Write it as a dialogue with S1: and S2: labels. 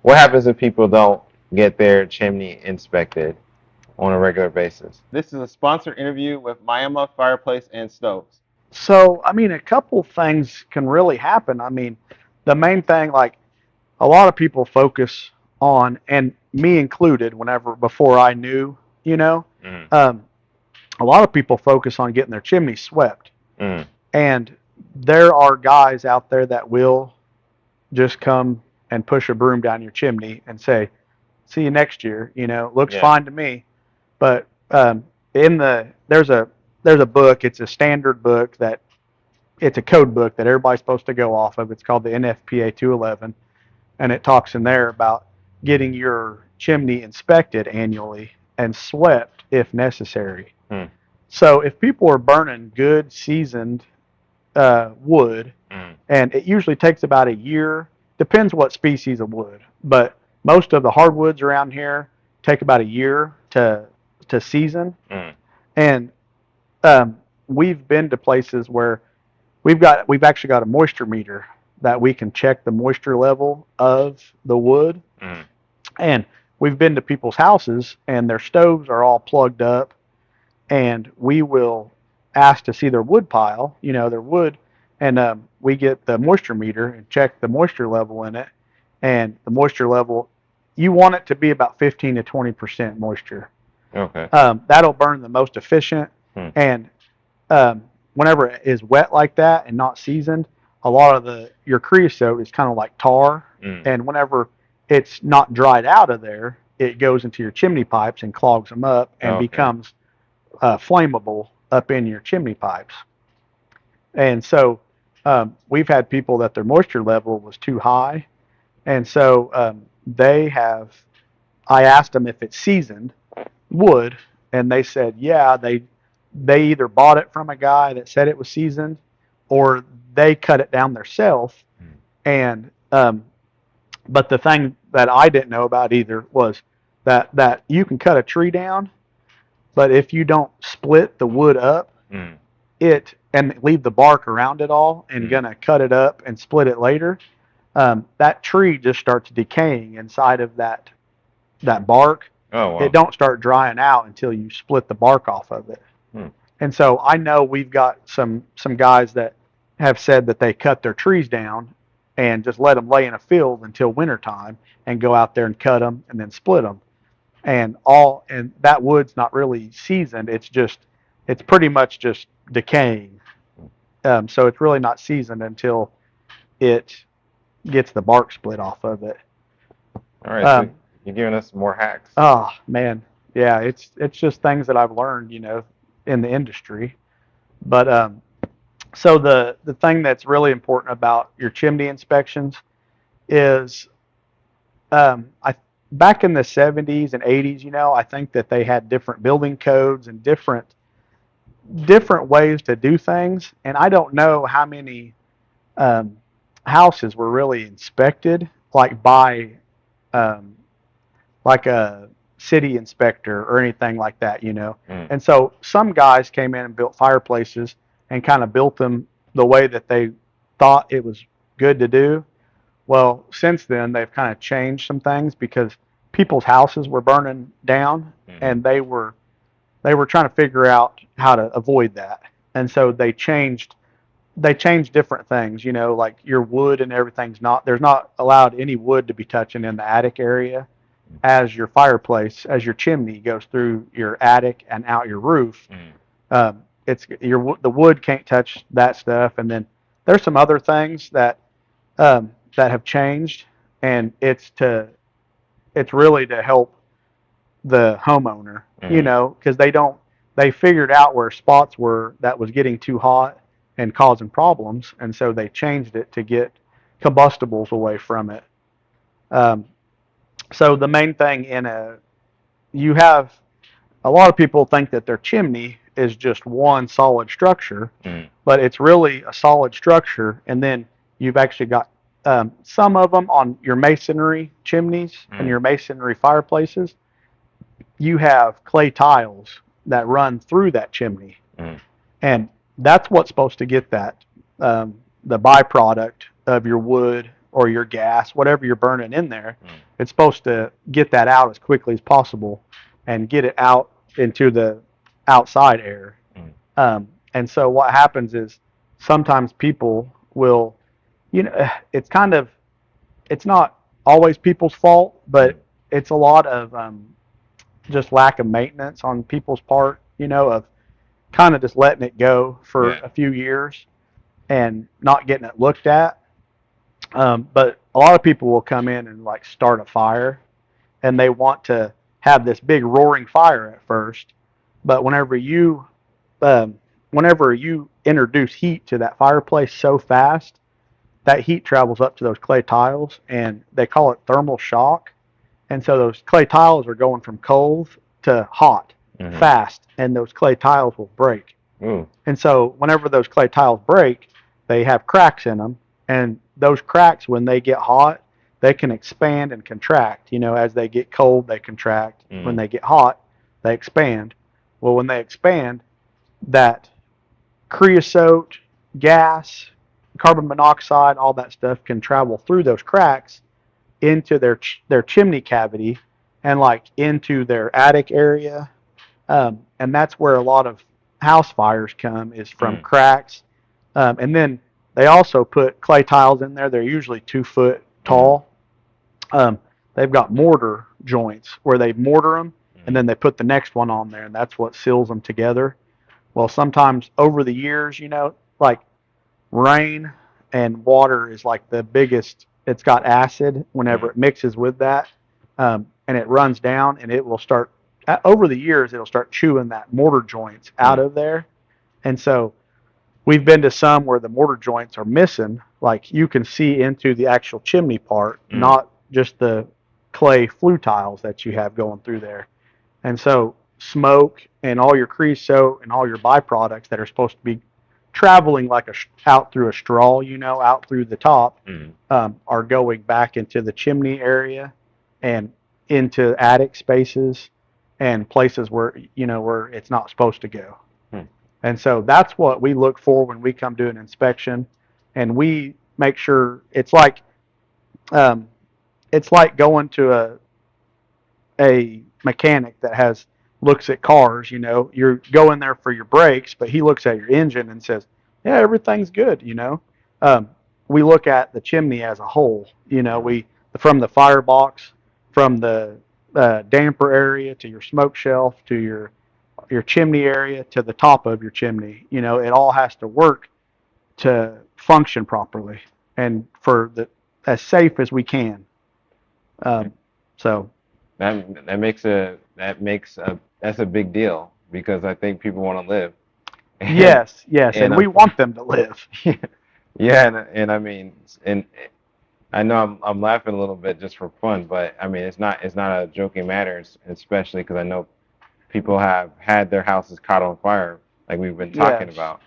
S1: What happens if people don't get their chimney inspected on a regular basis? This is a sponsored interview with Miami Fireplace and Stoves.
S2: So, I mean, a couple things can really happen. I mean, the main thing, like a lot of people focus on, and me included, whenever before I knew, you know,
S1: Mm,
S2: um, a lot of people focus on getting their chimney swept.
S1: mm,
S2: And there are guys out there that will just come and push a broom down your chimney and say, "See you next year." Looks
S1: yeah.
S2: fine to me. But in the there's a book. It's a standard book that it's a code book that everybody's supposed to go off of. It's called the NFPA 211, and it talks in there about getting your chimney inspected annually and swept if necessary.
S1: Mm,
S2: So if people are burning good seasoned wood,
S1: mm,
S2: and it usually takes about a year. Depends what species of wood, but most of the hardwoods around here take about a year to season.
S1: mm.
S2: And um, we've been to places where we've actually got a moisture meter that we can check the moisture level of the wood.
S1: Mm.
S2: And we've been to people's houses and their stoves are all plugged up, and we will ask to see their wood pile, their wood, and we get the moisture meter and check the moisture level in it. And the moisture level, you want it to be about 15 to 20% moisture.
S1: Okay.
S2: That'll burn the most efficient.
S1: Mm,
S2: And whenever it is wet like that and not seasoned, a lot of your creosote is kind of like tar,
S1: mm.
S2: and whenever it's not dried out of there, it goes into your chimney pipes and clogs them up and
S1: Okay.
S2: becomes flammable up in your chimney pipes. And so we've had people that their moisture level was too high, and so they have. I asked them if it's seasoned wood, and they said yeah. They either bought it from a guy that said it was seasoned, or they cut it down themselves.
S1: Mm.
S2: And but the thing that I didn't know about either was that you can cut a tree down, but if you don't split the wood up,
S1: Mm.
S2: it and leave the bark around it all and
S1: Mm.
S2: gonna cut it up and split it later, that tree just starts decaying inside of that bark.
S1: Oh
S2: It
S1: wow.
S2: don't start drying out until you split the bark off of it.
S1: Mm.
S2: And so I know we've got some guys that have said that they cut their trees down and just let them lay in a field until wintertime and go out there and cut them and then split them. And that wood's not really seasoned. It's pretty much just decaying. So it's really not seasoned until it gets the bark split off of it.
S1: All right. So
S2: Um,
S1: you're giving us more hacks.
S2: oh man, yeah, it's just things that I've learned, in the industry. But so the thing that's really important about your chimney inspections is I back in the 70s and 80s, I think that they had different building codes and different ways to do things, and I don't know how many um, houses were really inspected like by um, like a city inspector or anything like that.
S1: Mm.
S2: And so some guys came in and built fireplaces and kind of built them the way that they thought it was good to do. Well, since then they've kind of changed some things because people's houses were burning down,
S1: Mm-hmm.
S2: and they were trying to figure out how to avoid that. And so they changed different things, like your wood and everything's not there's not allowed any wood to be touching in the attic area, as your fireplace, as your chimney goes through your attic and out your roof.
S1: Mm.
S2: It's the wood can't touch that stuff, and then there's some other things that have changed, and it's really to help the homeowner,
S1: Mm.
S2: because they figured out where spots were that was getting too hot and causing problems, and so they changed it to get combustibles away from it. Um, so the main thing you have a lot of people think that their chimney is just one solid structure,
S1: Mm.
S2: but it's really a solid structure. And then you've actually got some of them on your masonry chimneys and
S1: Mm.
S2: your masonry fireplaces. You have clay tiles that run through that chimney,
S1: Mm.
S2: and that's what's supposed to get that the byproduct of your wood or your gas, whatever you're burning in there,
S1: Mm.
S2: it's supposed to get that out as quickly as possible and get it out into the outside air.
S1: Mm.
S2: And so what happens is sometimes people will, it's kind of, it's not always people's fault,
S1: Mm.
S2: but it's a lot of just lack of maintenance on people's part, of kind of just letting it go for
S1: Yeah.
S2: a few years and not getting it looked at. But a lot of people will come in and like start a fire and they want to have this big roaring fire at first. But um, whenever you introduce heat to that fireplace so fast, that heat travels up to those clay tiles and they call it thermal shock. And so those clay tiles are going from cold to hot
S1: Mm-hmm.
S2: fast, and those clay tiles will break.
S1: Ooh.
S2: And so whenever those clay tiles break, they have cracks in them, and those cracks, when they get hot, they can expand and contract. As they get cold, they contract. When
S1: Mm.
S2: they get hot, they expand. Well, when they expand, that creosote, gas, carbon monoxide, all that stuff can travel through those cracks into their chimney cavity and like into their attic area, and that's where a lot of house fires come is from
S1: Mm.
S2: cracks. And then they also put clay tiles in there. They're usually 2 foot
S1: Mm.
S2: tall. Um, they've got mortar joints where they mortar them and
S1: Mm.
S2: then they put the next one on there, and that's what seals them together. Well, sometimes over the years, like rain and water is like the biggest. It's got acid whenever
S1: Mm.
S2: it mixes with that, and it runs down, and it will start over the years. It'll start chewing that mortar joints out
S1: Mm.
S2: of there, and so we've been to some where the mortar joints are missing. Like you can see into the actual chimney part,
S1: Mm.
S2: not just the clay flue tiles that you have going through there. And so smoke and all your creosote and all your byproducts that are supposed to be traveling like out through a straw, out through the top,
S1: Mm.
S2: are going back into the chimney area and into attic spaces and places where it's not supposed to go.
S1: Mm.
S2: And so that's what we look for when we come do an inspection, and we make sure um, it's like going to a mechanic that has looks at cars. You're going there for your brakes, but he looks at your engine and says, "Yeah, everything's good." Um, we look at the chimney as a whole.
S1: Mm.
S2: We from the firebox, from the damper area to your smoke shelf to your chimney area to the top of your chimney. It all has to work to function properly and for the as safe as we can. Um, so
S1: That makes a that's a big deal because I think people want to live and
S2: yes, yes,
S1: and
S2: and we want them to live.
S1: yeah, and I mean, and I know I'm laughing a little bit just for fun, but I mean it's not a joking matter, especially because I know people have had their houses caught on fire like we've been talking
S2: Yes,
S1: about.